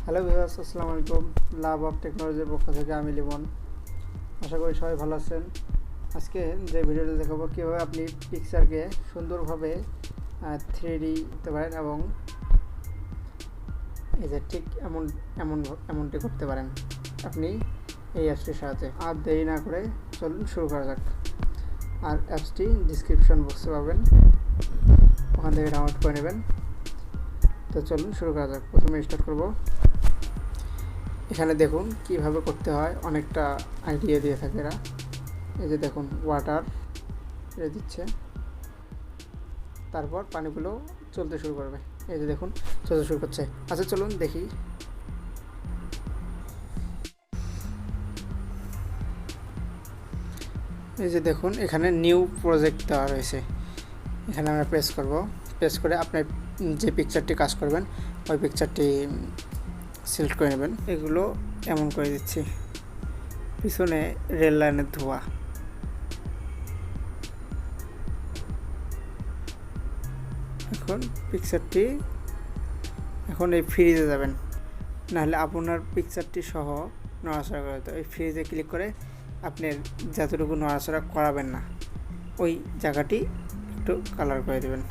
Hello viewers, আসসালামু আলাইকুম। Love of টেকনোলজির পক্ষ থেকে আমি লিমন। আশা করি সবাই ভালো আছেন। আজকে যে ভিডিওটা দেখাবো কীভাবে আপনি পিকচারকে সুন্দরভাবে 3D করতে পারেন এবং এই যে ঠিক এমনটি করতে পারেন আপনি এই অ্যাপসটির সাহায্যে। আর দেরি না করে চলুন শুরু করা যাক। আর অ্যাপসটি ডিসক্রিপশন বক্সে পাবেন, ওখান থেকে ডাউনলোড করে নেবেন। তো চলুন শুরু করা যাক। প্রথমে স্টার্ট করব। এখানে দেখুন কিভাবে করতে হয়, অনেকটা আইডিয়া দিয়ে থাকে এরা। এই যে দেখুন ওয়াটার দিচ্ছে, তারপর পানিগুলো চলতে শুরু করবে। এই যে দেখুন চলতে শুরু করছে। আচ্ছা চলুন দেখি। এই যে দেখুন এখানে নিউ প্রজেক্ট দেওয়া রয়েছে। এখানে আমরা প্রেস করব। প্রেস করে আপনার যে পিকচারটি কাজ করবেন ওই পিকচারটি সিলেক্ট করে নেবেন। এগুলো এমন করে দিচ্ছি, পিছনে রেল লাইনের ধোঁয়া। এখন পিকচারটি এখন এই ফ্রিজে যাবেন, নাহলে আপনার পিকচারটি সহ নড়াচড়া করে দিতে। এই ফ্রিজে ক্লিক করে আপনার যতটুকু নড়াচড়া করাবেন না ওই জায়গাটি একটু কালার করে দেবেন।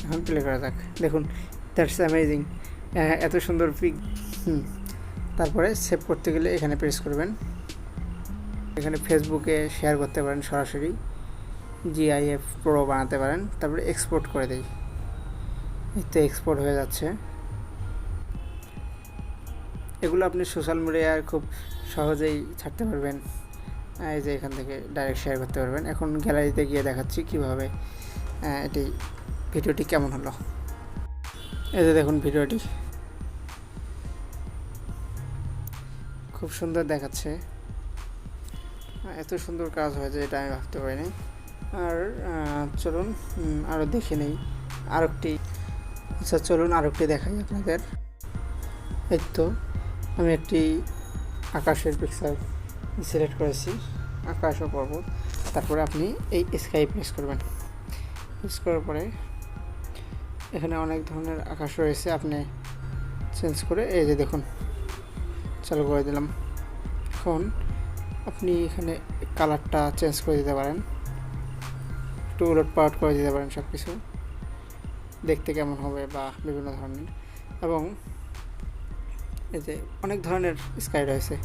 এখন প্লে করা যাক। দেখুন দ্যাটস অ্যামেজিং, এত সুন্দর পিক। তারপরে সেভ করতে গেলে এখানে প্রেস করবেন। এখানে ফেসবুকে শেয়ার করতে পারেন, সরাসরি GIF প্রো বানাতে পারেন। তারপরে এক্সপোর্ট করে দেই। এতে এক্সপোর্ট হয়ে যাচ্ছে। এগুলো আপনি সোশ্যাল মিডিয়ায় খুব সহজেই ছাড়তে পারবেন। এই যে এখান থেকে ডাইরেক্ট শেয়ার করতে পারবেন। এখন গ্যালারিতে গিয়ে দেখাচ্ছি কীভাবে এটি ভিডিওটি কেমন হলো। এই যে দেখুন ভিডিওটি খুব সুন্দর দেখাচ্ছে। এত সুন্দর কাজ হয়েছে এটা আমি ভাবতে পারিনি। আর চলুন আরও দেখে নেই আরেকটি। আচ্ছা চলুন আরেকটি দেখাই আপনাদের। এই তো আমি একটি আকাশের পিকচার সিলেক্ট করেছি, আকাশ ও পর্বত। তারপরে আপনি এই স্কাই প্রেস করবেন। প্রেস করার পরে এখানে অনেক ধরনের আকাশ রয়েছে, আপনি চেঞ্জ করে এই যে দেখুন চালু করে দিলাম। এখন আপনি এখানে কালারটা চেঞ্জ করে দিতে পারেন, একটু উলট পালট করে দিতে পারেন, সব কিছু দেখতে কেমন হবে বা বিভিন্ন ধরনের। এবং এই যে অনেক ধরনের স্কাই রয়েছে।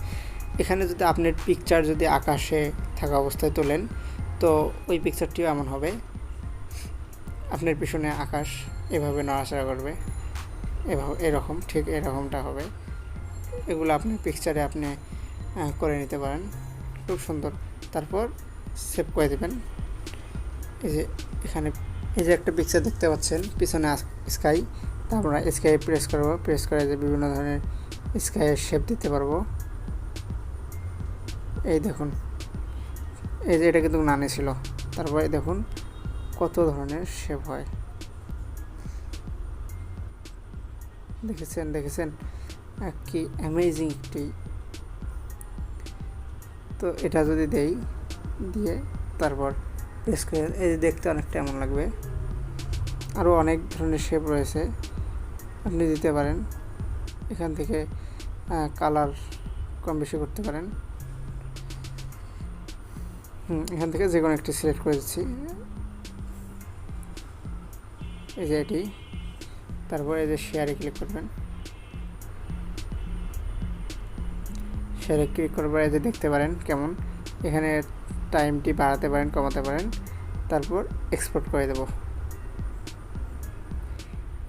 এখানে যদি আপনার পিকচার যদি আকাশে থাকা অবস্থায় তোলেন তো ওই পিকচারটিও এমন হবে। আপনার পিছনে আকাশ এভাবে নড়াচড়া করবে, এরকম ঠিক এরকমটা হবে। এগুলো আপনি পিকচারে আপনি করে নিতে পারেন, খুব সুন্দর। তারপর সেভ করে দেবেন। এই যে এখানে এই যে একটা পিকচার দেখতে পাচ্ছেন, পিছনে স্কাই। তা আমরা স্কাই প্রেস করব। প্রেস করে যে বিভিন্ন ধরনের স্কাইয়ের শেপ দিতে পারবো। এই দেখুন এই যে এটা কিন্তু নানে ছিল। তারপরে দেখুন কত ধরনের শেপ হয়, দেখেছেন কি অ্যামেজিং একটি। তো এটা যদি দেই, দিয়ে তারপর প্রেস করে এই যে দেখতে অনেকটা এমন লাগবে। আরও অনেক ধরনের শেপ রয়েছে, আপনি দিতে পারেন। এখান থেকে কালার কম বেশি করতে পারেন। এখান থেকে যে কোনো একটি সিলেক্ট করে দিচ্ছি, এই যে এটি। তারপর এই যে শেয়ারে ক্লিক করবেন। শেয়ারে ক্লিক করবার এই যে দেখতে পারেন কেমন। এখানে টাইমটি বাড়াতে পারেন, কমাতে পারেন। তারপর এক্সপোর্ট করে দেব।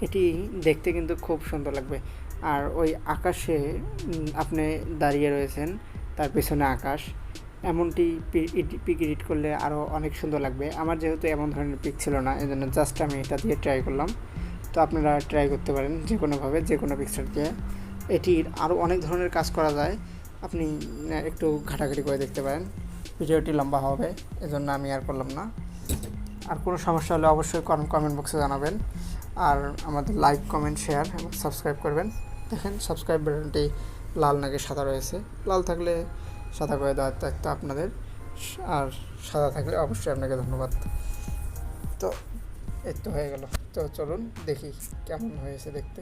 এটি দেখতে কিন্তু খুব সুন্দর লাগবে। আর ওই আকাশে আপনি দাঁড়িয়ে রয়েছেন, তার পেছনে আকাশ, এমনটি পিক এডিট করলে আরও অনেক সুন্দর লাগবে। আমার যেহেতু এমন ধরনের পিক ছিল না, এই জন্য জাস্ট আমি এটা দিয়ে ট্রাই করলাম। তো আপনারা ট্রাই করতে পারেন যে কোনোভাবে, যে কোনো পিকচার দিয়ে। এটির আরও অনেক ধরনের কাজ করা যায়, আপনি একটু ঘাটাঘাটি করে দেখতে পারেন। ভিডিওটি লম্বা হবে, এজন্য আমি আর করলাম না। আর কোনো সমস্যা হলে অবশ্যই কমেন্ট বক্সে জানাবেন। আর আমাদের লাইক, কমেন্ট, শেয়ার এবং সাবস্ক্রাইব করবেন। দেখেন সাবস্ক্রাইব বাটনটি লাল নাকি সাদা রয়েছে। লাল থাকলে সাদা করে দেওয়ার দায়িত্ব আপনাদের, আর সাদা থাকলে অবশ্যই আপনাকে ধন্যবাদ। তো এই তো হয়ে গেল। তো চলুন দেখি কেমন হয়েছে দেখতে।